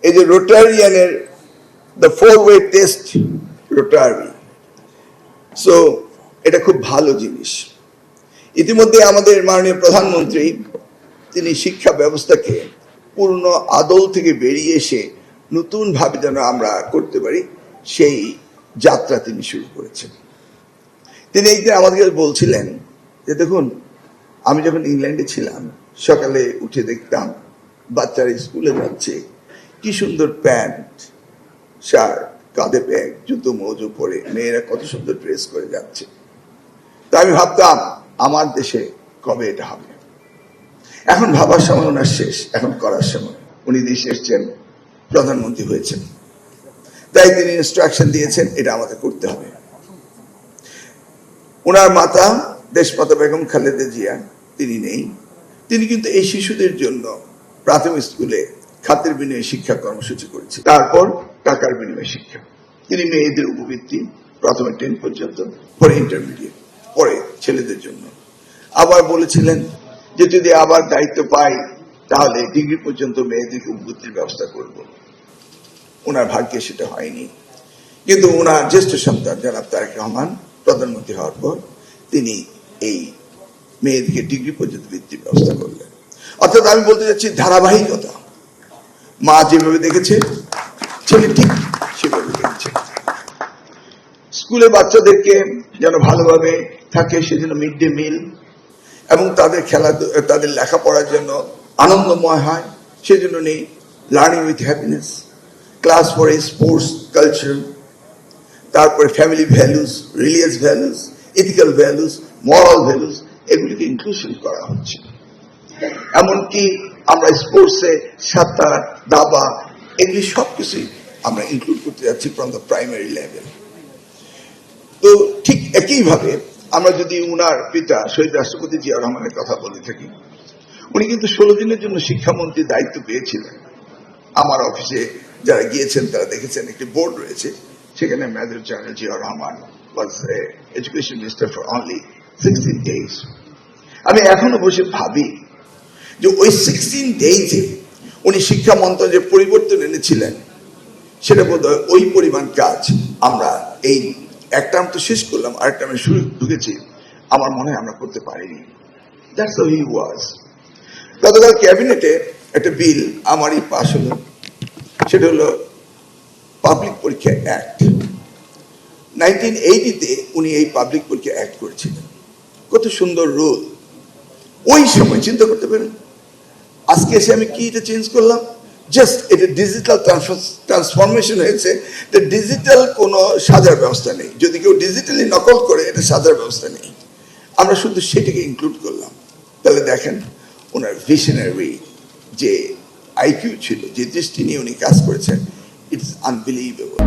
এই যে রোটারিয়ানের the 4-way test rotary, so এটা খুব ভালো জিনিস। ইতিমধ্যে আমাদের মাননীয় প্রধানমন্ত্রী তিনি শিক্ষা ব্যবস্থাকে পূর্ণ আদল থেকে বেরিয়ে এসে নতুনভাবে যেন আমরা করতে পারি সেই যাত্রা তিনি শুরু করেছেন। তিনি একদিন আমাদেরকে বলছিলেন যে দেখুন, আমি যখন ইংল্যান্ডে ছিলাম সকালে উঠে দেখতাম বাচ্চারা স্কুলে যাচ্ছে, কি সুন্দর প্যান্ট শার্ট, কাঁধে ব্যাগ, জুতো মোজো পরে মেয়েরা কত সুন্দর ড্রেস করে যাচ্ছে। তা আমি ভাবতাম আমার দেশে কবে এটা হবে। এখন ভাবার সময় ওনার শেষ, এখন করার সময়। উনি দেশে এসছেন, প্রধানমন্ত্রী হয়েছেন, তাই তিনি ইনস্ট্রাকশন দিয়েছেন এটা আমাদের করতে হবে। ওনার মাতা দেশমাতা বেগম খালেদা জিয়া তিনি নেই, তিনি কিন্তু এই শিশুদের জন্য প্রাথমিক স্কুলে খাতের বিনিময়ে শিক্ষা কর্মসূচি করেছে, তারপর টাকার বিনিময়ে শিক্ষা। তিনি মেয়েদের উপবৃত্তি প্রথমে 10 পর্যন্ত, পরে ইন্টারমিডিয়েট, পরে ছেলেদের জন্য। আবার বলেছিলেন যে যদি আবার দায়িত্ব পাই তাহলে ডিগ্রি পর্যন্ত মেয়েদেরকে উপবৃত্তির ব্যবস্থা করব। ওনার ভাগ্যে সেটা হয়নি, কিন্তু ওনার জ্যেষ্ঠ সন্তান জনাব তারেক রহমান প্রধানমন্ত্রী হওয়ার পর তিনি এই মেয়েদেরকে ডিগ্রি পর্যন্ত বৃত্তির ব্যবস্থা করলেন। অর্থাৎ আমি বলতে চাচ্ছি ধারাবাহিকতা, মা যেভাবে দেখেছে ছেলে ঠিক সেভাবে দেখেছে। স্কুলে বাচ্চাদেরকে যেন ভালোভাবে থাকে সেজন্য মিড ডে মিল এবং তাদের তাদের লেখাপড়ার জন্য আনন্দময় হয় সেজন্য নেই learning with happiness, class for sports culture, তারপরে family values, religious values, ethical values, moral values, এগুলিকে ইনক্লুশন করা হচ্ছে। এমনকি আমরা স্পোর্টসে সাঁতার, দাবা, এগুলি সবকিছুই আমরা ইনক্লুড করতে যাচ্ছি ফ্রম দ্য প্রাইমারি লেভেল। তো ঠিক একইভাবে আমরা যদি উনার পিতা শহীদ রাষ্ট্রপতি জিয়া রহমানের কথা বলে থাকি, উনি কিন্তু 16 দিনের জন্য শিক্ষামন্ত্রীর দায়িত্ব পেয়েছিলেন। আমার অফিসে যারা গিয়েছেন তারা দেখেছেন একটি বোর্ড রয়েছে, সেখানে major general Zia Rahman was education minister for only 16 days। আমি এখনো বসে ভাবি যে ওই 16 days-এ উনি শিক্ষা মন্ত্রণালয়ে যে পরিবর্তন এনেছিলেন সেটা বোধহয় ওই পরিমাণ কাজ আমরা এই এক টার্ম তো শেষ করলাম, আরেক টার্মে শুরু ঢুকেছি, আমার মনে হয় আমরা করতে পারিনি। দ্যাটস হাউ হি ওয়াজ। গতকাল ক্যাবিনেটে একটা বিল আমারই পাশ হলো, সেটা হলো পাবলিক পরীক্ষা অ্যাক্ট। 1980-তে উনি এই পাবলিক পরীক্ষা অ্যাক্ট করেছিলেন। কত সুন্দর রুল ওই সময়, চিন্তা করতে পারেন। আজকে এসে আমি কি এটা চেঞ্জ করলাম, জাস্ট এটা ডিজিটাল ট্রান্সফরমেশন হয়েছে। ডিজিটাল কোনো সাজার ব্যবস্থা নেই, যদি কেউ ডিজিটালি নকল করে এটা সাজার ব্যবস্থা নেই, আমরা শুধু সেটাকে ইনক্লুড করলাম। তাহলে দেখেন ওনার ভিশনারি যে আইকিউ ছিল, যে দৃষ্টি নিয়ে উনি কাজ করেছেন, ইটস আনবিলিভেবল।